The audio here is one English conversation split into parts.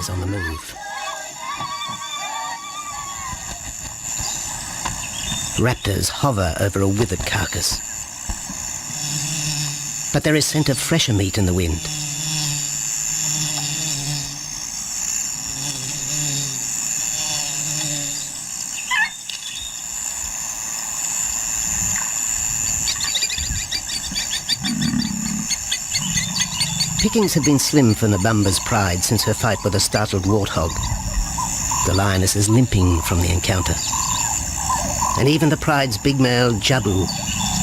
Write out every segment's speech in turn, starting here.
is on the move. Raptors hover over a withered carcass. But there is scent of fresher meat in the wind. Pickings had been slim for Nabamba's pride since her fight with a startled warthog. The lioness is limping from the encounter. And even the pride's big male, Jabu,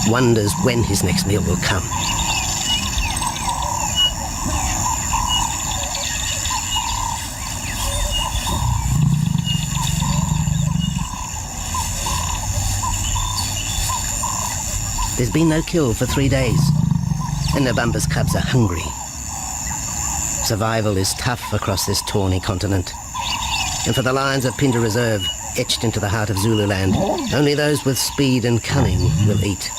wonders when his next meal will come. There's been no kill for 3 days, and Nabamba's cubs are hungry. Survival is tough across this tawny continent. And for the lions of Pinda Reserve, etched into the heart of Zululand, only those with speed and cunning will eat.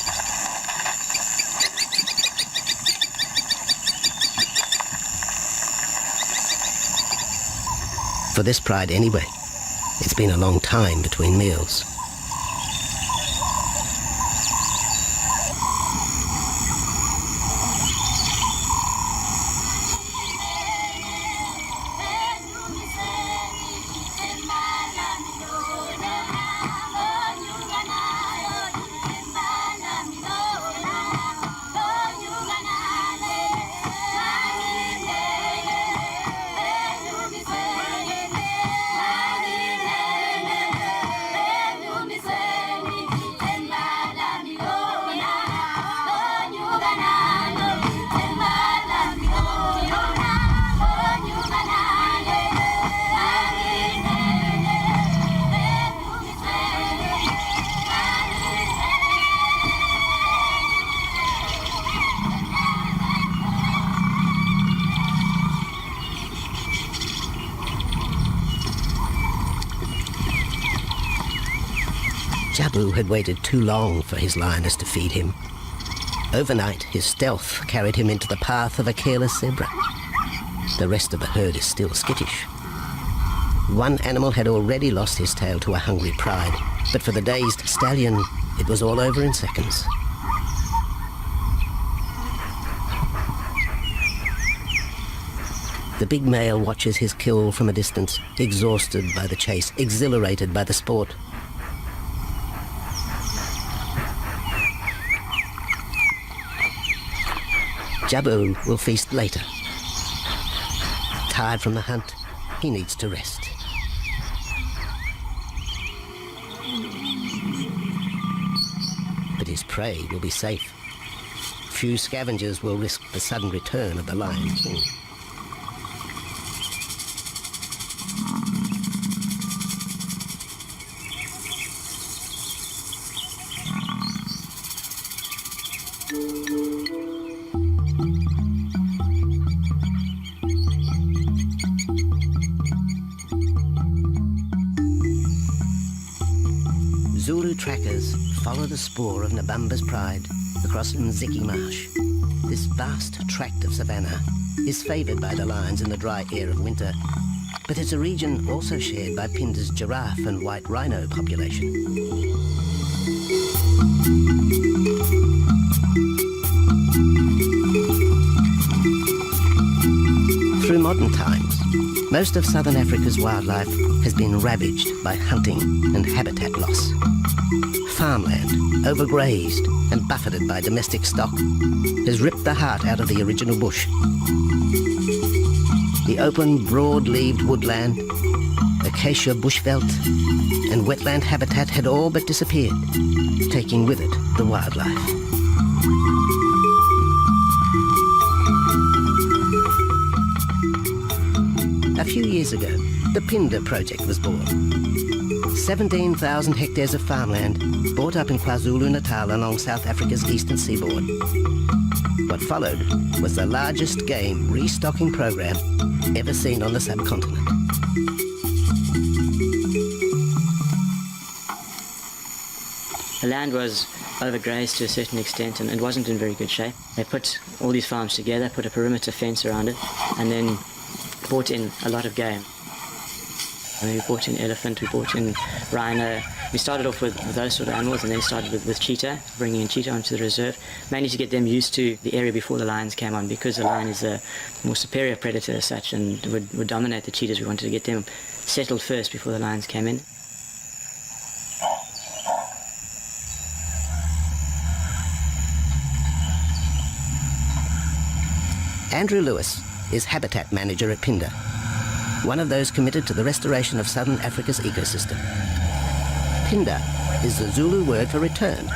For this pride anyway, it's been a long time between meals. Jabu had waited too long for his lioness to feed him. Overnight, his stealth carried him into the path of a careless zebra. The rest of the herd is still skittish. One animal had already lost his tail to a hungry pride, but for the dazed stallion, it was all over in seconds. The big male watches his kill from a distance, exhausted by the chase, exhilarated by the sport. Jabu will feast later. Tired from the hunt, he needs to rest. But his prey will be safe. Few scavengers will risk the sudden return of the Lion King. Zulu trackers follow the spoor of Nabamba's pride across Nziki Marsh. This vast tract of savanna is favoured by the lions in the dry air of winter, but it's a region also shared by Pinda's giraffe and white rhino population. Through modern times, most of southern Africa's wildlife has been ravaged by hunting and habitat loss. Farmland, overgrazed and buffeted by domestic stock, has ripped the heart out of the original bush. The open, broad-leaved woodland, acacia bushveld, and wetland habitat had all but disappeared, taking with it the wildlife. A few years ago, the Pinda project was born. 17,000 hectares of farmland bought up in KwaZulu-Natal along South Africa's eastern seaboard. What followed was the largest game restocking program ever seen on the subcontinent. The land was overgrazed to a certain extent and it wasn't in very good shape. They put all these farms together, put a perimeter fence around it, and then brought in a lot of game. And we brought in elephant, we brought in rhino. We started off with those sort of animals and then started with cheetah, bringing in cheetah onto the reserve, mainly to get them used to the area before the lions came on, because the lion is a more superior predator as such and would dominate the cheetahs. We wanted to get them settled first before the lions came in. Andrew Lewis is habitat manager at Phinda, one of those committed to the restoration of southern Africa's ecosystem. Phinda is the Zulu word for return,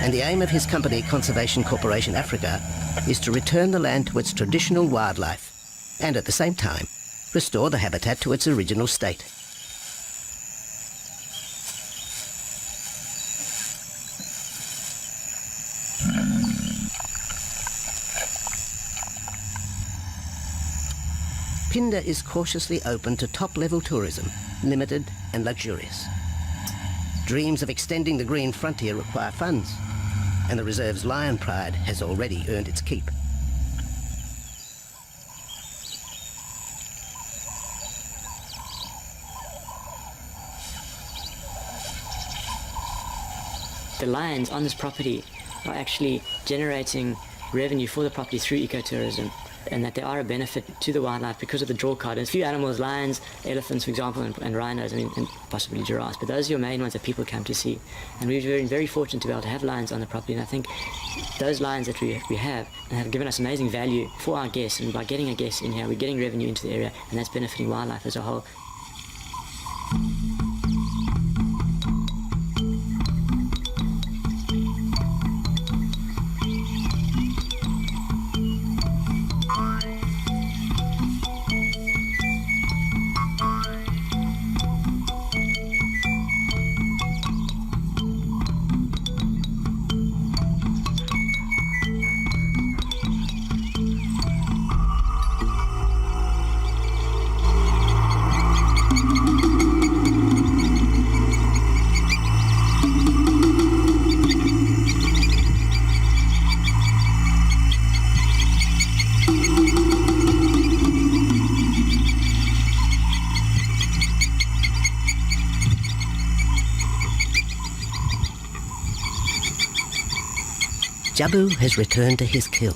and the aim of his company, Conservation Corporation Africa, is to return the land to its traditional wildlife and at the same time restore the habitat to its original state. Phinda is cautiously open to top-level tourism, limited and luxurious. Dreams of extending the green frontier require funds, and the reserve's lion pride has already earned its keep. The lions on this property are actually generating revenue for the property through ecotourism, and that they are a benefit to the wildlife because of the draw card. There's a few animals, lions, elephants, for example, and rhinos, and possibly giraffes, but those are your main ones that people come to see. And we've been very fortunate to be able to have lions on the property, and I think those lions that we have given us amazing value for our guests, and by getting a guest in here, we're getting revenue into the area, and that's benefiting wildlife as a whole. Jabu has returned to his kill.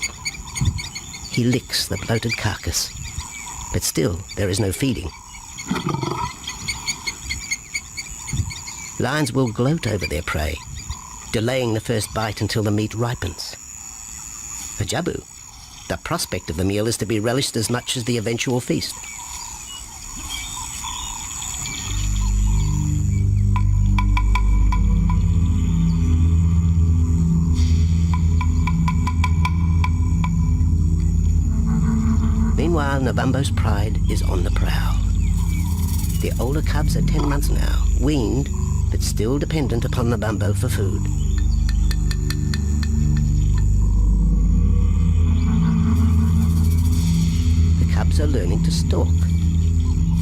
He licks the bloated carcass, but still there is no feeding. Lions will gloat over their prey, delaying the first bite until the meat ripens. For Jabu, the prospect of the meal is to be relished as much as the eventual feast. Meanwhile, Nabambo's pride is on the prowl. The older cubs are 10 months now, weaned, but still dependent upon Nabambo for food. The cubs are learning to stalk,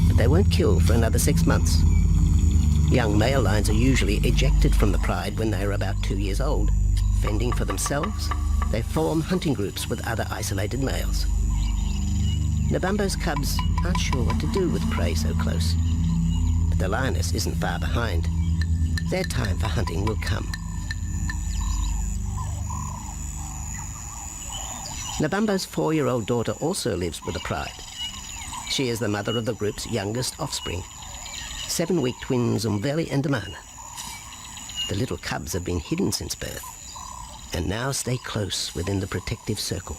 but they won't kill for another 6 months. Young male lions are usually ejected from the pride when they are about 2 years old. Fending for themselves, they form hunting groups with other isolated males. Nabambo's cubs aren't sure what to do with prey so close, but the lioness isn't far behind. Their time for hunting will come. Nabambo's 4-year-old daughter also lives with the pride. She is the mother of the group's youngest offspring, 7-week twins Umveli and Damana. The little cubs have been hidden since birth, and now stay close within the protective circle.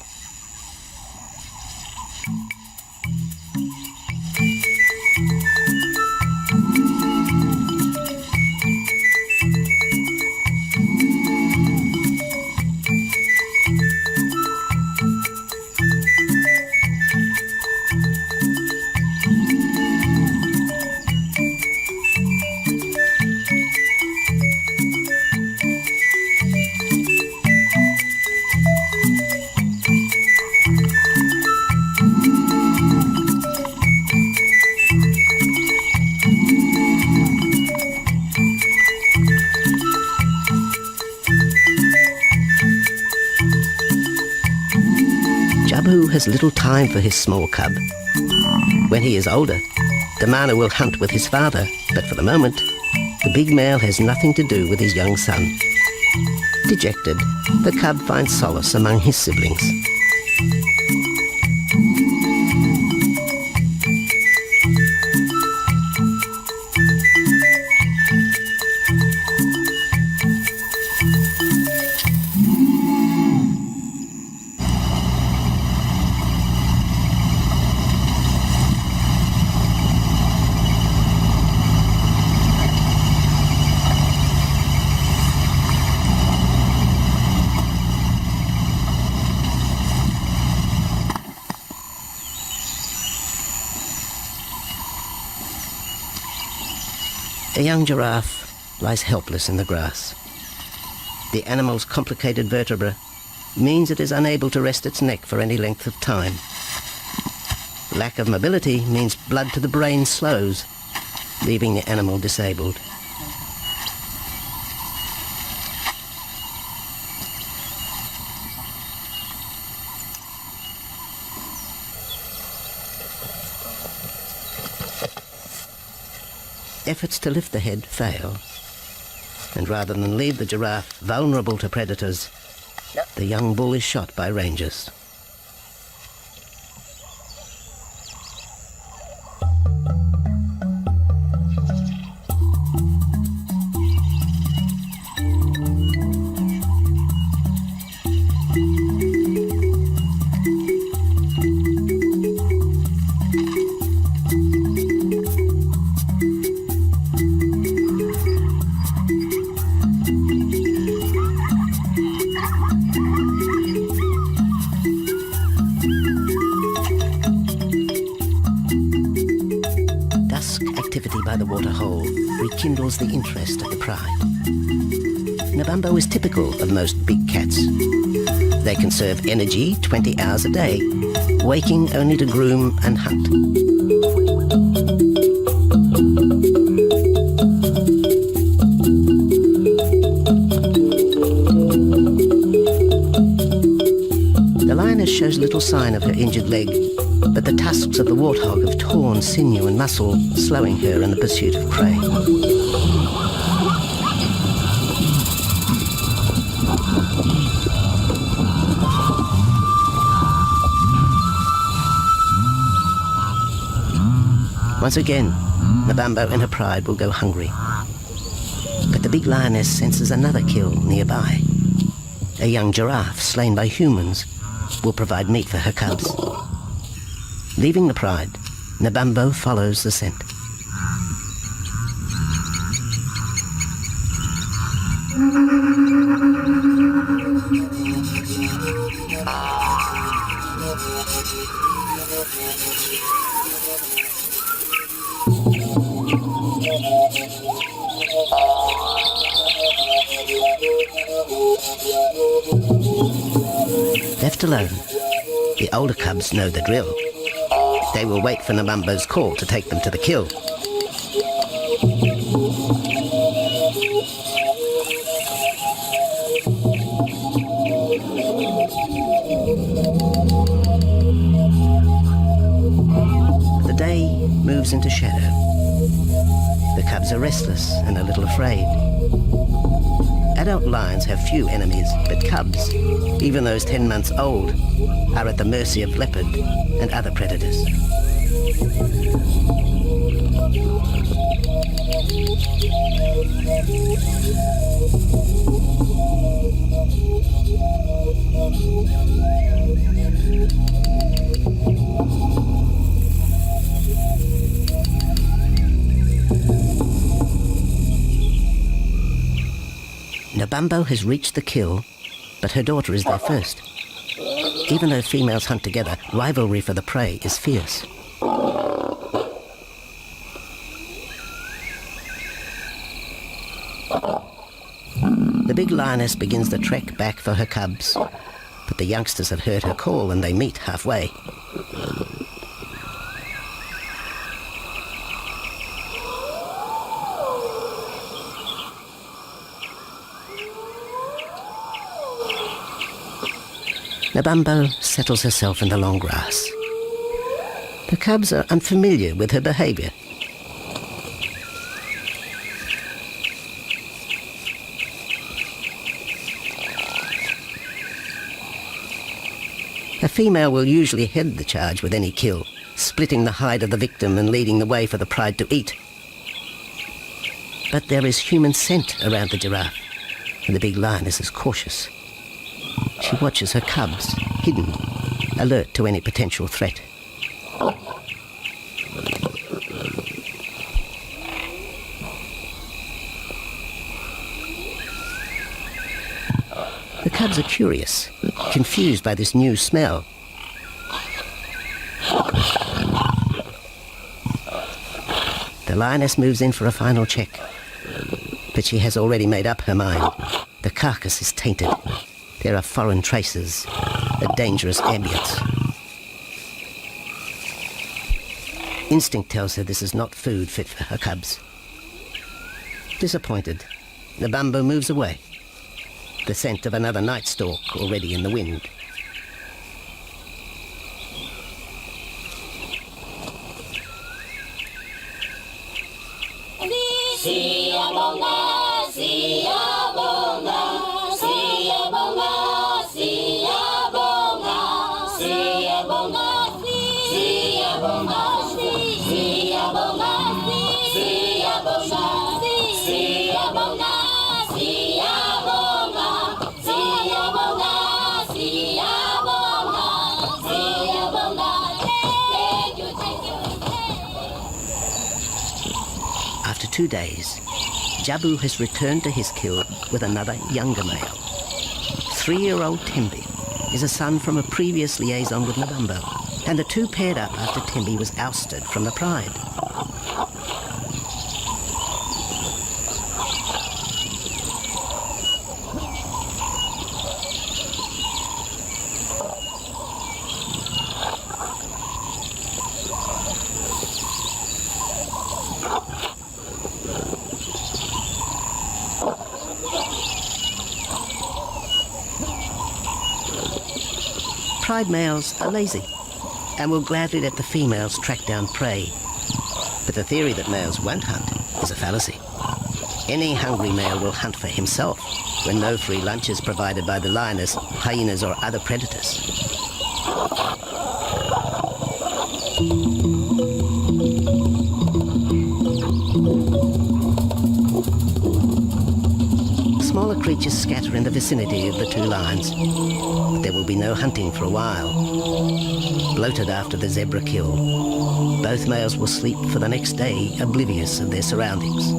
Jabu has little time for his small cub. When he is older, The mana will hunt with his father, but for the moment, the big male has nothing to do with his young son. Dejected, the cub finds solace among his siblings. A young giraffe lies helpless in the grass. The animal's complicated vertebra means it is unable to rest its neck for any length of time. Lack of mobility means blood to the brain slows, leaving the animal disabled. Efforts to lift the head fail, and rather than leave the giraffe vulnerable to predators, the young bull is shot by rangers. Activity by the waterhole rekindles the interest of the pride. Nabambo is typical of most big cats. They conserve energy 20 hours a day, waking only to groom and hunt. The lioness shows little sign of her injured leg, but the tusks of the warthog have torn sinew and muscle, slowing her in the pursuit of prey. Once again, Nabambo and her pride will go hungry. But the big lioness senses another kill nearby. A young giraffe slain by humans will provide meat for her cubs. Leaving the pride, Nabambo follows the scent. Left alone, the older cubs know the drill. They will wait for Nabambo's call to take them to the kill. The day moves into shadow. The cubs are restless and a little afraid. Adult lions have few enemies, but cubs, even those 10 months old, are at the mercy of leopard and other predators. Nabambo has reached the kill, but her daughter is there first. Even though females hunt together, rivalry for the prey is fierce. The big lioness begins the trek back for her cubs, but the youngsters have heard her call and they meet halfway. Nabambo settles herself in the long grass. The cubs are unfamiliar with her behavior, female will usually head the charge with any kill, splitting the hide of the victim and leading the way for the pride to eat. But there is human scent around the giraffe, and the big lioness is cautious. She watches her cubs, hidden, alert to any potential threat. The cubs are curious, confused by this new smell. The lioness moves in for a final check, but she has already made up her mind. The carcass is tainted. There are foreign traces, a dangerous ambience. Instinct tells her this is not food fit for her cubs. Disappointed, the bumbo moves away, the scent of another night stalk already in the wind. After 2 days, Jabu has returned to his kill with another younger male. 3-year-old Tembi is a son from a previous liaison with Nabumbo, and the two paired up after Tembi was ousted from the pride. Pride males are lazy and will gladly let the females track down prey. But the theory that males won't hunt is a fallacy. Any hungry male will hunt for himself when no free lunch is provided by the lioness, hyenas or other predators. Smaller creatures scatter in the vicinity of the two lions. There will be no hunting for a while. Bloated after the zebra kill, both males will sleep for the next day, oblivious of their surroundings.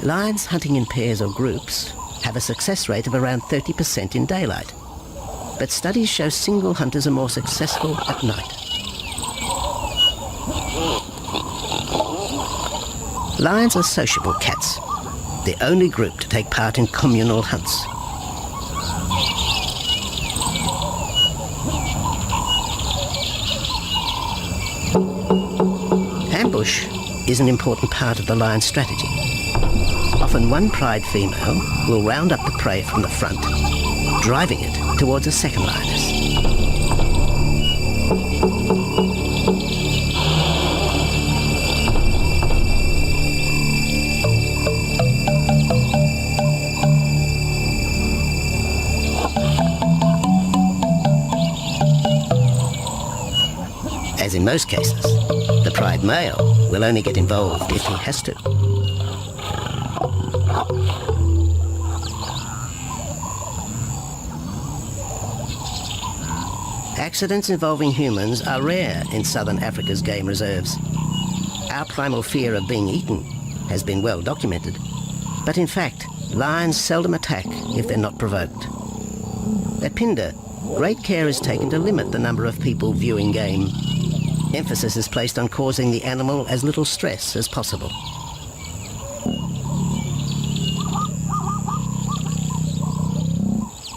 Lions hunting in pairs or groups have a success rate of around 30% in daylight, but studies show single hunters are more successful at night. Lions are sociable cats, the only group to take part in communal hunts. Ambush is an important part of the lion's strategy. Often one pride female will round up the prey from the front, driving it towards a second lioness. As in most cases, the pride male will only get involved if he has to. Accidents involving humans are rare in southern Africa's game reserves. Our primal fear of being eaten has been well documented, but in fact, lions seldom attack if they're not provoked. At Phinda, great care is taken to limit the number of people viewing game. Emphasis is placed on causing the animal as little stress as possible.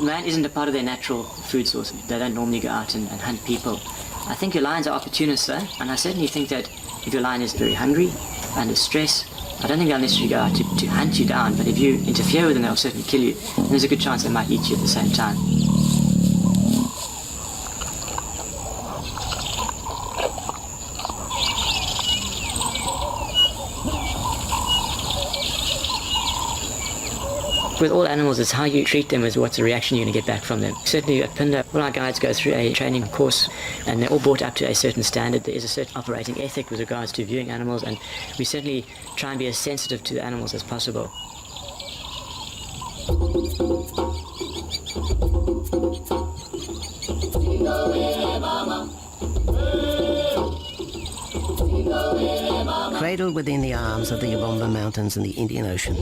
Man isn't a part of their natural food source. They don't normally go out and hunt people. I think your lions are opportunists though, and I certainly think that if your lion is very hungry, under stress, I don't think they'll necessarily go out to hunt you down, but if you interfere with them, they'll certainly kill you. And there's a good chance they might eat you at the same time. With all animals, it's how you treat them is what's the reaction you're going to get back from them. Certainly at Pinda, all our guides go through a training course and they're all brought up to a certain standard. There is a certain operating ethic with regards to viewing animals, and we certainly try and be as sensitive to the animals as possible. Cradled within the arms of the Yabomba Mountains and the Indian Ocean,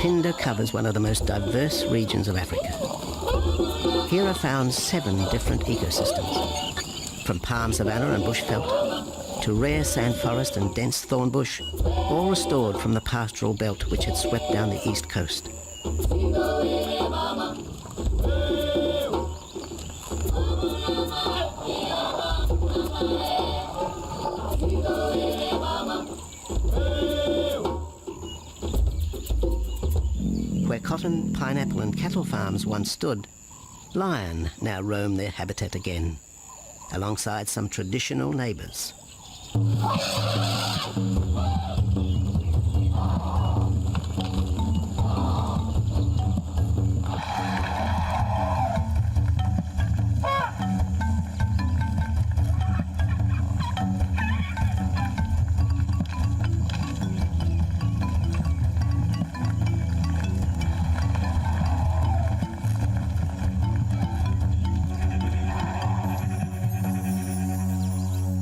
Pinda covers one of the most diverse regions of Africa. Here are found 7 different ecosystems, from palm savanna and bushveld to rare sand forest and dense thorn bush, all restored from the pastoral belt which had swept down the east coast. Where cotton, pineapple and cattle farms once stood, lion now roam their habitat again, alongside some traditional neighbours.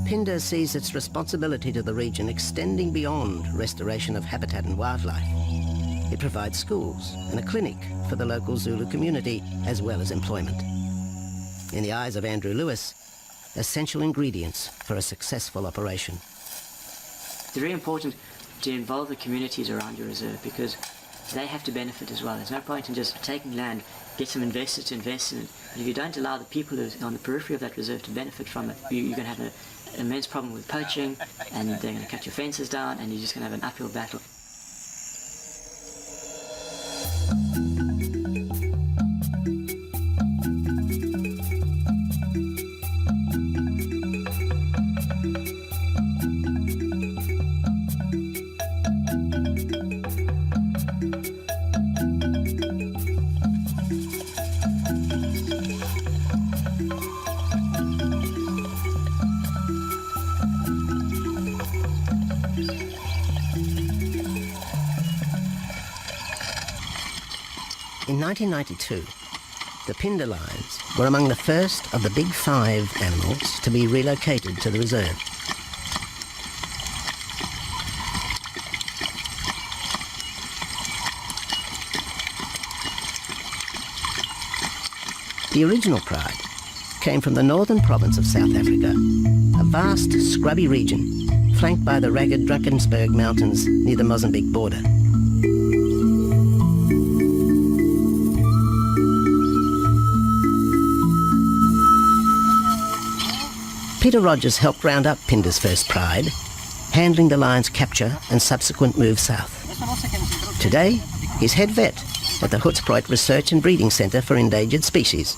Pinda sees its responsibility to the region extending beyond restoration of habitat and wildlife. It provides schools and a clinic for the local Zulu community, as well as employment. In the eyes of Andrew Lewis, essential ingredients for a successful operation. It's very important to involve the communities around your reserve because they have to benefit as well. There's no point in just taking land, get some investors to invest in it, but if you don't allow the people who are on the periphery of that reserve to benefit from it, you're going to have an immense problem with poaching, and they're going to cut your fences down, and you're just going to have an uphill battle. In 1992, the Pinda lions were among the first of the big 5 animals to be relocated to the reserve. The original pride came from the northern province of South Africa, a vast scrubby region flanked by the ragged Drakensberg Mountains near the Mozambique border. Peter Rogers helped round up Pinda's first pride, handling the lion's capture and subsequent move south. Today, he's head vet at the Hoedspruit Research and Breeding Centre for Endangered Species,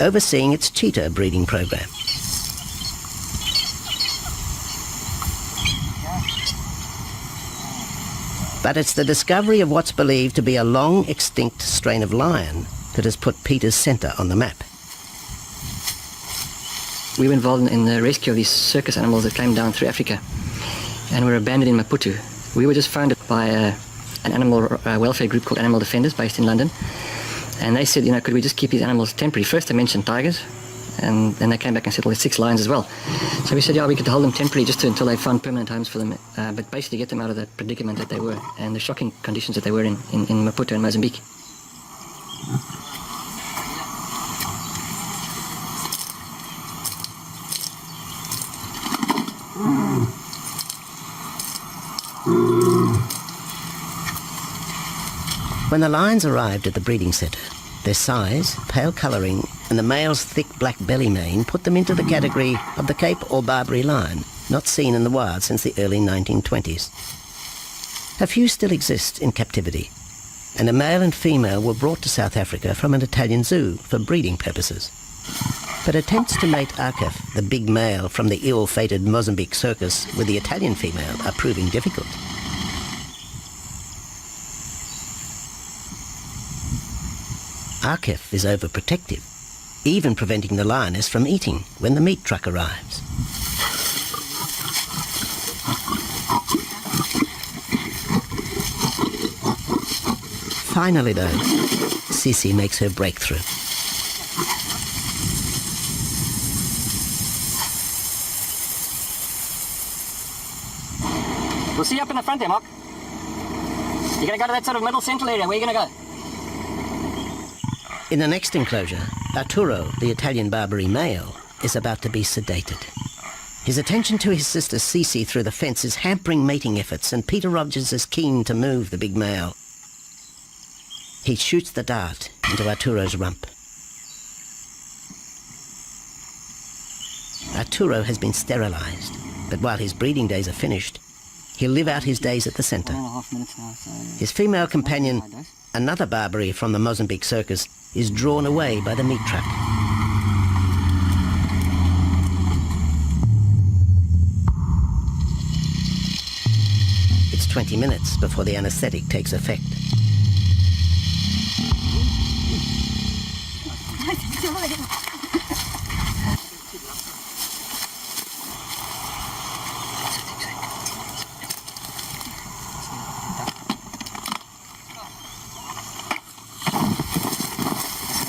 overseeing its cheetah breeding program. But it's the discovery of what's believed to be a long extinct strain of lion that has put Peter's centre on the map. We were involved in the rescue of these circus animals that came down through Africa and were abandoned in Maputo. We were just founded by an animal welfare group called Animal Defenders based in London, and they said, could we just keep these animals temporary? First they mentioned tigers, and then they came back and said, well, there's 6 lions as well. So we said, yeah, we could hold them temporarily just until they found permanent homes for them, but basically get them out of the predicament that they were and the shocking conditions that they were in Maputo and Mozambique. When the lions arrived at the breeding centre, their size, pale colouring and the male's thick black belly mane put them into the category of the Cape or Barbary lion, not seen in the wild since the early 1920s. A few still exist in captivity, and a male and female were brought to South Africa from an Italian zoo for breeding purposes. But attempts to mate Akef, the big male from the ill-fated Mozambique circus, with the Italian female are proving difficult. Arkef is overprotective, even preventing the lioness from eating when the meat truck arrives. Finally, though, Sissy makes her breakthrough. We'll see you up in the front there, Mark. You're going to go to that sort of middle central area. Where are you going to go? In the next enclosure, Arturo, the Italian Barbary male, is about to be sedated. His attention to his sister Cece through the fence is hampering mating efforts, and Peter Rogers is keen to move the big male. He shoots the dart into Arturo's rump. Arturo has been sterilized, but while his breeding days are finished, he'll live out his days at the center. 1.5 minutes now, so... His female companion, another Barbary from the Mozambique circus, is drawn away by the meat truck. It's 20 minutes before the anesthetic takes effect.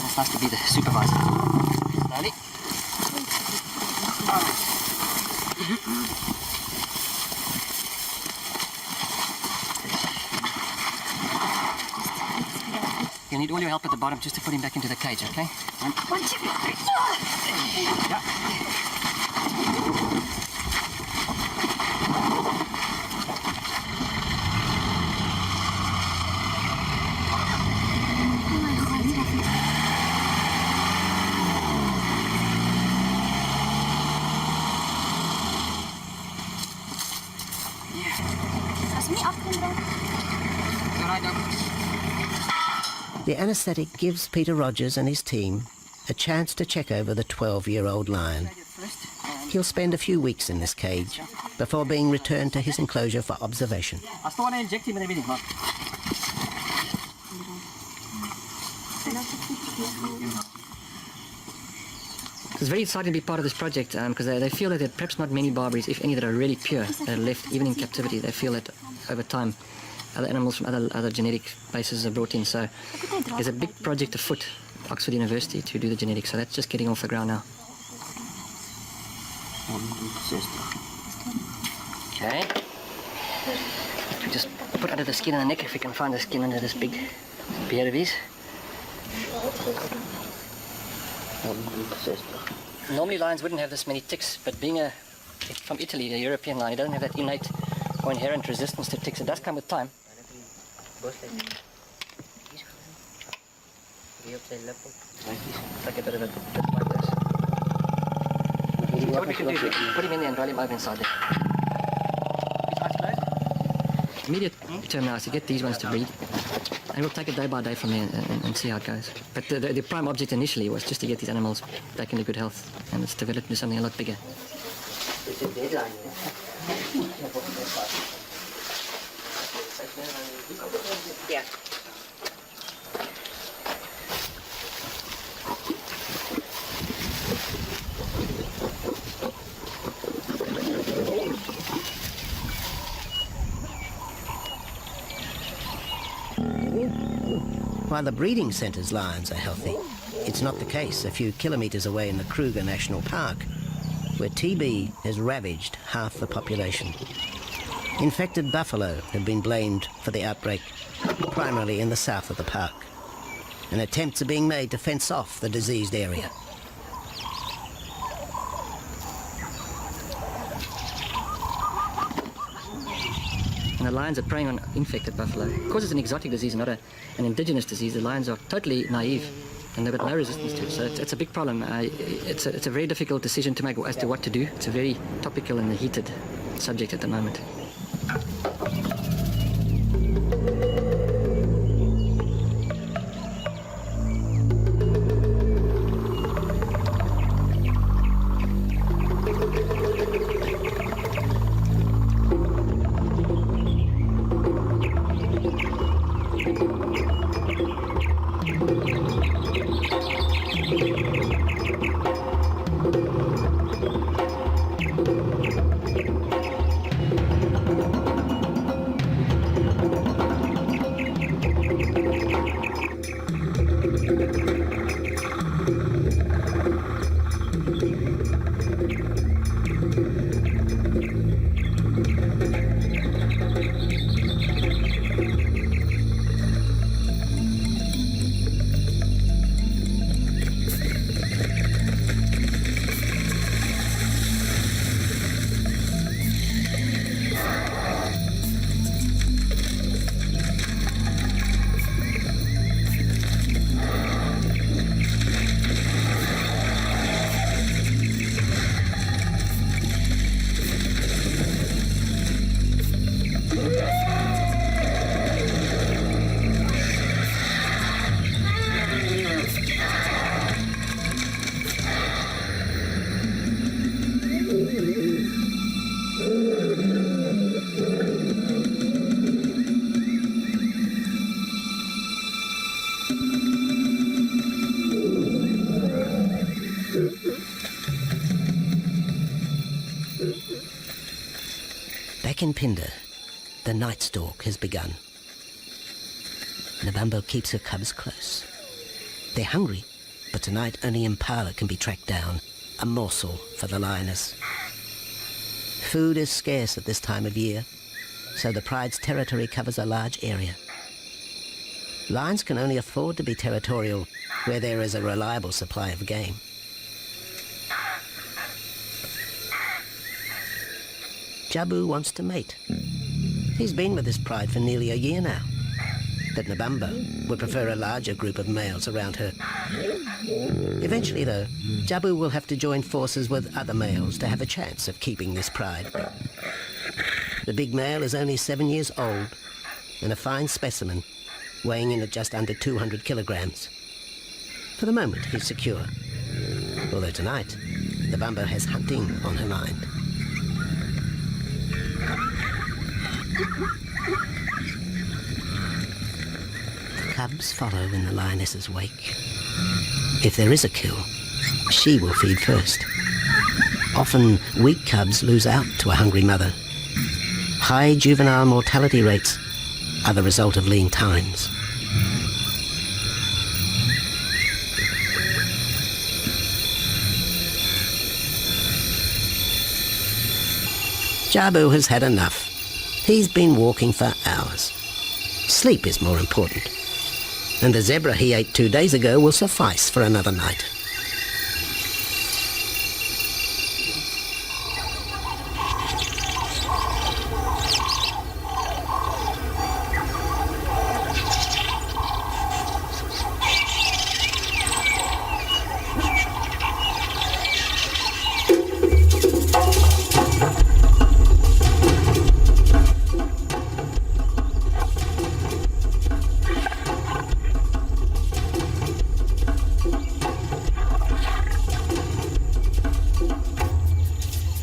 It's nice to be the supervisor. Slowly. You'll need all your help at the bottom just to put him back into the cage, okay? 1, 2, 3, 4. Yeah. The anesthetic gives Peter Rogers and his team a chance to check over the 12-year-old lion. He'll spend a few weeks in this cage before being returned to his enclosure for observation. I still want to inject him and everything, Mark. It's very exciting to be part of this project because they feel that there are perhaps not many Barbaries, if any, that are really pure, that are left even in captivity. They feel that over time other animals from other genetic bases are brought in. So there's a big project afoot at Oxford University to do the genetics. So that's just getting off the ground now. Okay. We just put under the skin and the neck if we can find the skin under this big beard of his. Normally lions wouldn't have this many ticks, but being from Italy, a European lion, he doesn't have that innate or inherent resistance to ticks. It does come with time. Like a bit of a bit like this. What we can do is put him in there and roll him over inside there. Immediate term now is to get these ones to breed. And we'll take it day by day from there and see how it goes. But the prime object initially was just to get these animals back into good health. And it's developed into something a lot bigger. It's a deadline, yeah. While the breeding centre's lions are healthy, it's not the case a few kilometres away in the Kruger National Park, where TB has ravaged half the population. Infected buffalo have been blamed for the outbreak, primarily in the south of the park, and attempts are being made to fence off the diseased area. And the lions are preying on infected buffalo. Because it's an exotic disease, not an indigenous disease, the lions are totally naive and they've got no resistance to it. So it's a big problem. It's a very difficult decision to make as to what to do. It's a very topical and heated subject at the moment. Back in Phinda, the night stalk has begun. Nabambo keeps her cubs close. They're hungry, but tonight only Impala can be tracked down, a morsel for the lioness. Food is scarce at this time of year, so the pride's territory covers a large area. Lions can only afford to be territorial where there is a reliable supply of game. Jabu wants to mate. He's been with his pride for nearly a year now. But Nabambo would prefer a larger group of males around her. Eventually, though, Jabu will have to join forces with other males to have a chance of keeping this pride. The big male is only 7 years old and a fine specimen, weighing in at just under 200 kilograms. For the moment, he's secure. Although tonight, Nabambo has hunting on her mind. The cubs follow in the lioness's wake. If there is a kill, she will feed first. Often, weak cubs lose out to a hungry mother. High juvenile mortality rates are the result of lean times. Jabu has had enough. He's been walking for hours. Sleep is more important. And the zebra he ate 2 days ago will suffice for another night.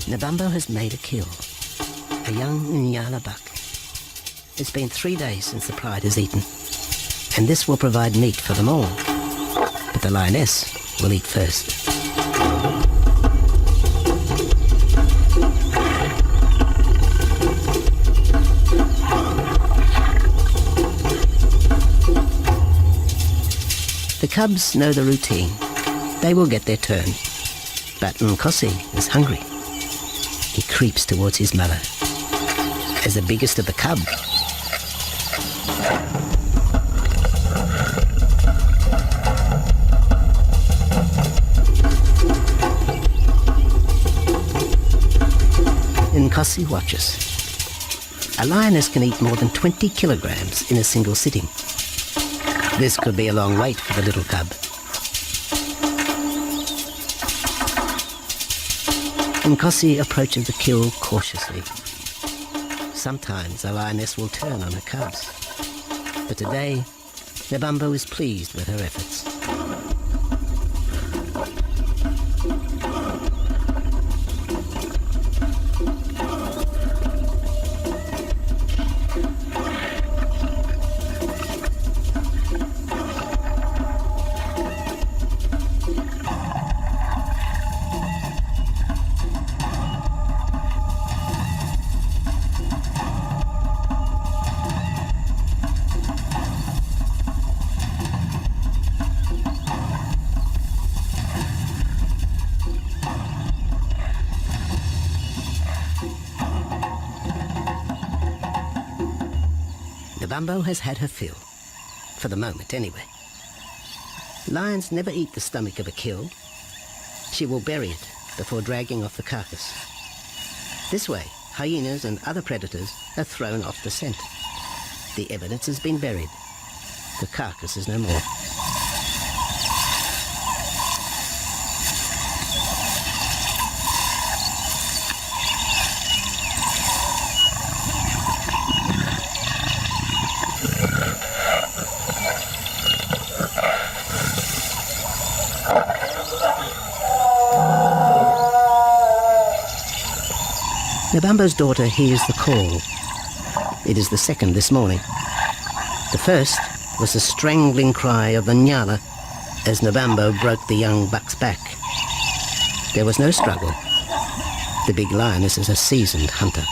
Nabambo has made a kill, a young Nyala buck. It's been 3 days since the pride has eaten, and this will provide meat for them all. But the lioness will eat first. The cubs know the routine. They will get their turn. But Nkosi is hungry. He creeps towards his mother. As the biggest of the cub, Nkosi watches. A lioness can eat more than 20 kilograms in a single sitting. This could be a long wait for the little cub. Nkosi approaches the kill cautiously. Sometimes a lioness will turn on her cubs. But today, Nabambo is pleased with her efforts. Nabambo has had her fill, for the moment anyway. Lions never eat the stomach of a kill. She will bury it before dragging off the carcass. This way, hyenas and other predators are thrown off the scent. The evidence has been buried. The carcass is no more. Nabambo's daughter hears the call. It is the second this morning. The first was the strangling cry of the Nyala as Nabambo broke the young buck's back. There was no struggle. The big lioness is a seasoned hunter.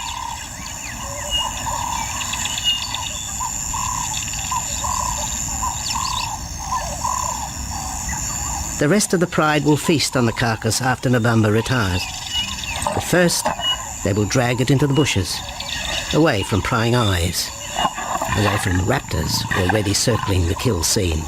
The rest of the pride will feast on the carcass after Nabamba retires. But first, they will drag it into the bushes, away from prying eyes, away from raptors already circling the kill scene.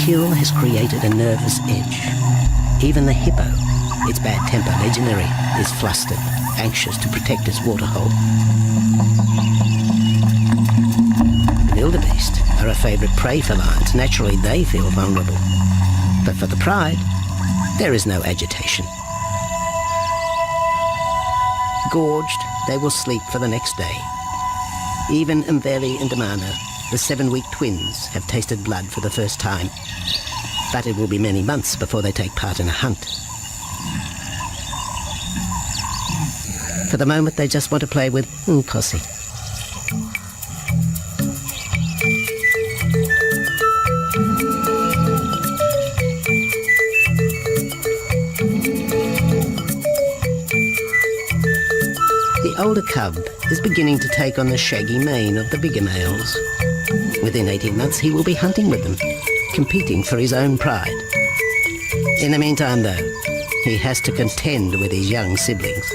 Kill has created a nervous edge. Even the hippo, its bad temper legendary, is flustered, anxious to protect its waterhole. The wildebeest are a favourite prey for lions. Naturally, they feel vulnerable. But for the pride, there is no agitation. Gorged, they will sleep for the next day. Even Mveli and Damana, the 7-week twins, have tasted blood for the first time. But it will be many months before they take part in a hunt. For the moment, they just want to play with Nkosi. The older cub is beginning to take on the shaggy mane of the bigger males. Within 18 months, he will be hunting with them, competing for his own pride. In the meantime, though, he has to contend with his young siblings.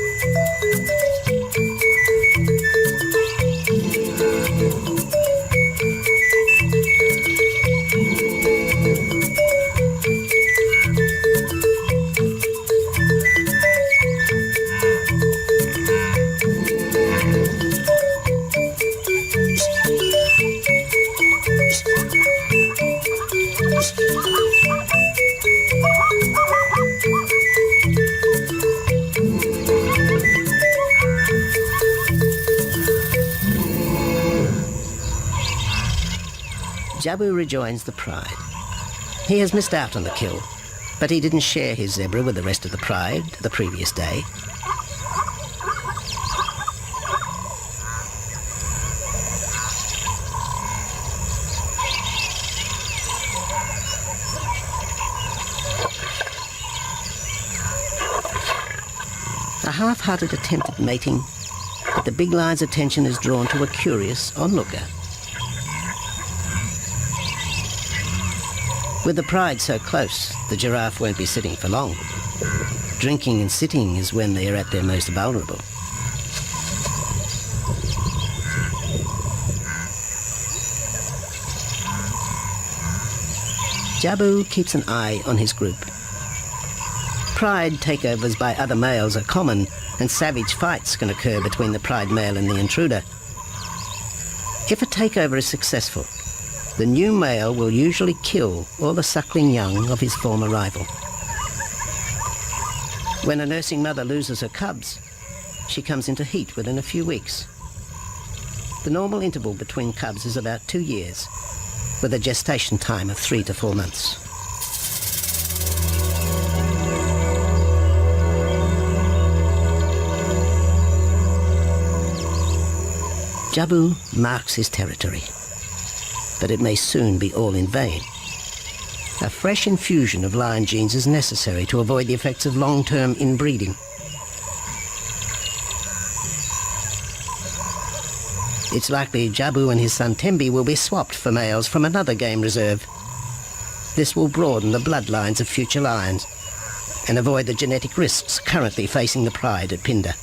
Jabu rejoins the pride. He has missed out on the kill, but he didn't share his zebra with the rest of the pride the previous day. A half-hearted attempt at mating, but the big lion's attention is drawn to a curious onlooker. With the pride so close, the giraffe won't be sitting for long. Drinking and sitting is when they are at their most vulnerable. Jabu keeps an eye on his group. Pride takeovers by other males are common, and savage fights can occur between the pride male and the intruder. If a takeover is successful, the new male will usually kill all the suckling young of his former rival. When a nursing mother loses her cubs, she comes into heat within a few weeks. The normal interval between cubs is about 2 years, with a gestation time of 3 to 4 months. Jabu marks his territory, but it may soon be all in vain. A fresh infusion of lion genes is necessary to avoid the effects of long-term inbreeding. It's likely Jabu and his son Tembi will be swapped for males from another game reserve. This will broaden the bloodlines of future lions and avoid the genetic risks currently facing the pride at Pinda.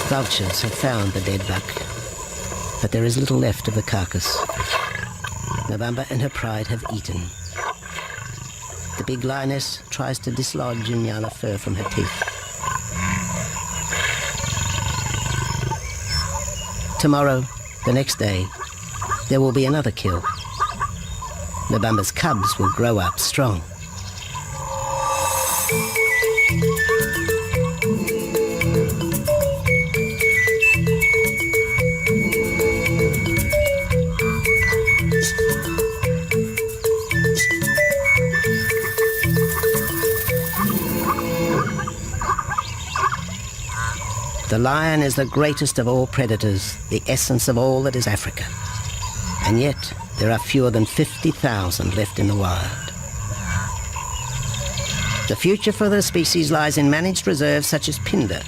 Vultures have found the dead buck, but there is little left of the carcass. Nabamba and her pride have eaten. The big lioness tries to dislodge Inyala fur from her teeth. Tomorrow, the next day, there will be another kill. Nabamba's cubs will grow up strong. The lion is the greatest of all predators, the essence of all that is Africa. And yet, there are fewer than 50,000 left in the wild. The future for the species lies in managed reserves such as Phinda.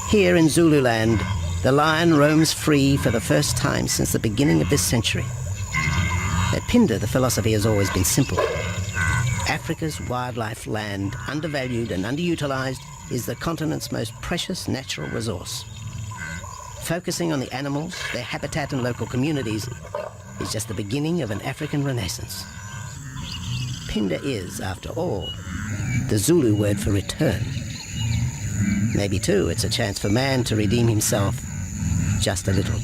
Here in Zululand, the lion roams free for the first time since the beginning of this century. At Phinda, the philosophy has always been simple. Africa's wildlife land, undervalued and underutilized, is the continent's most precious natural resource. Focusing on the animals, their habitat and local communities is just the beginning of an African renaissance. Phinda is, after all, the Zulu word for return. Maybe, too, it's a chance for man to redeem himself just a little.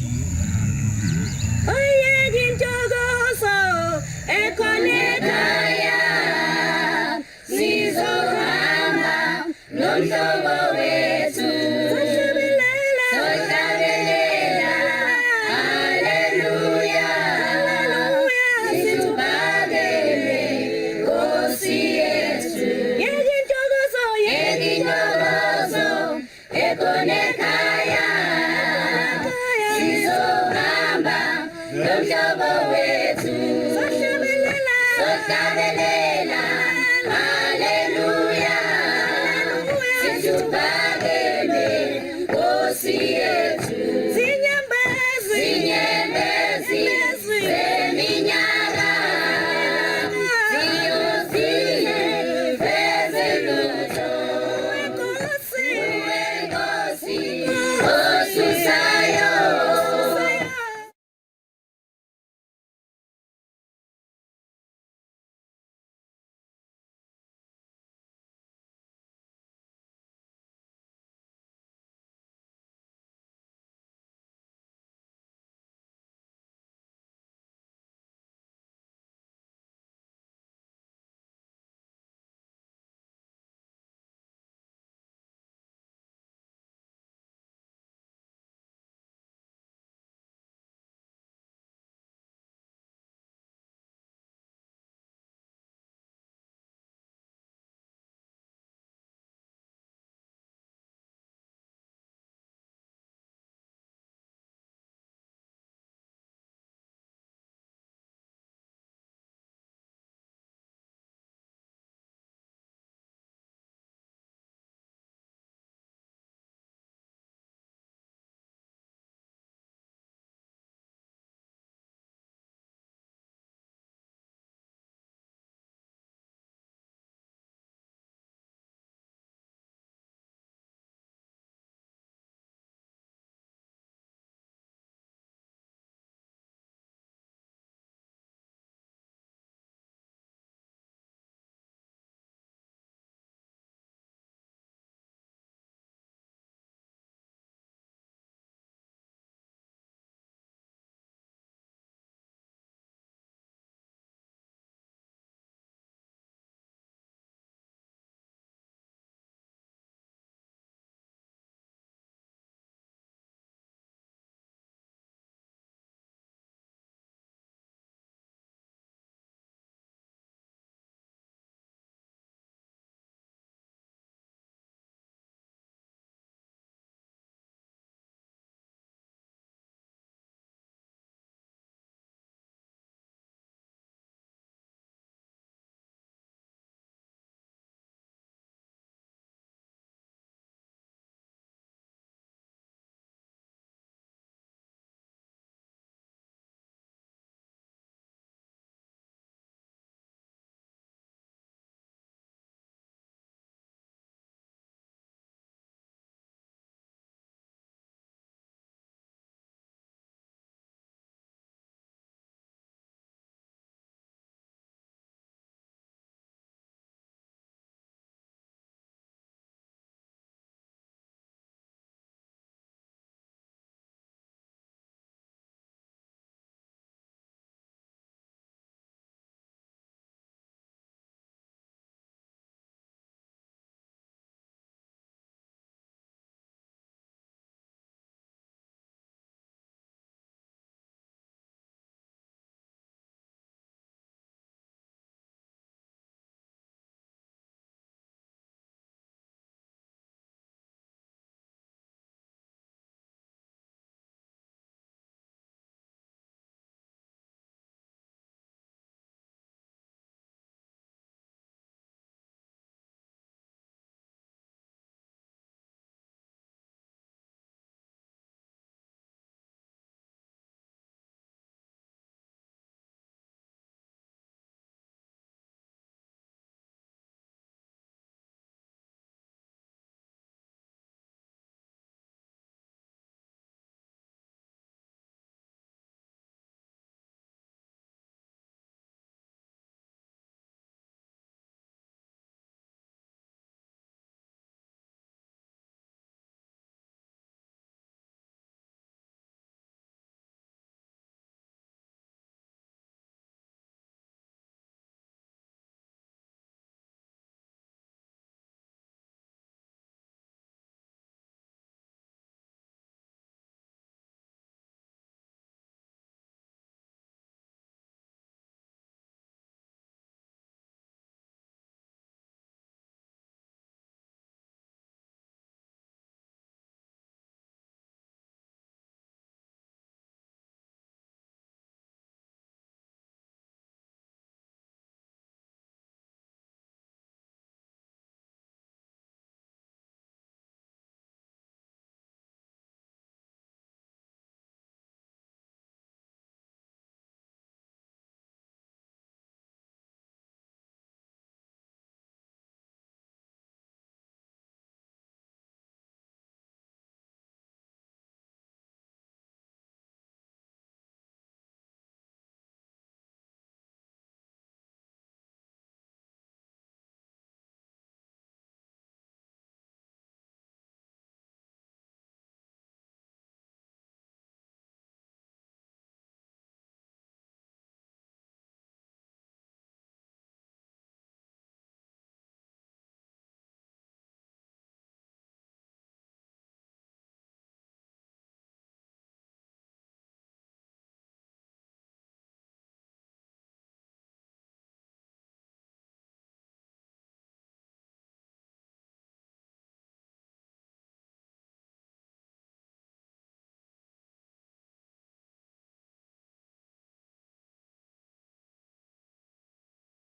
Hallelujah.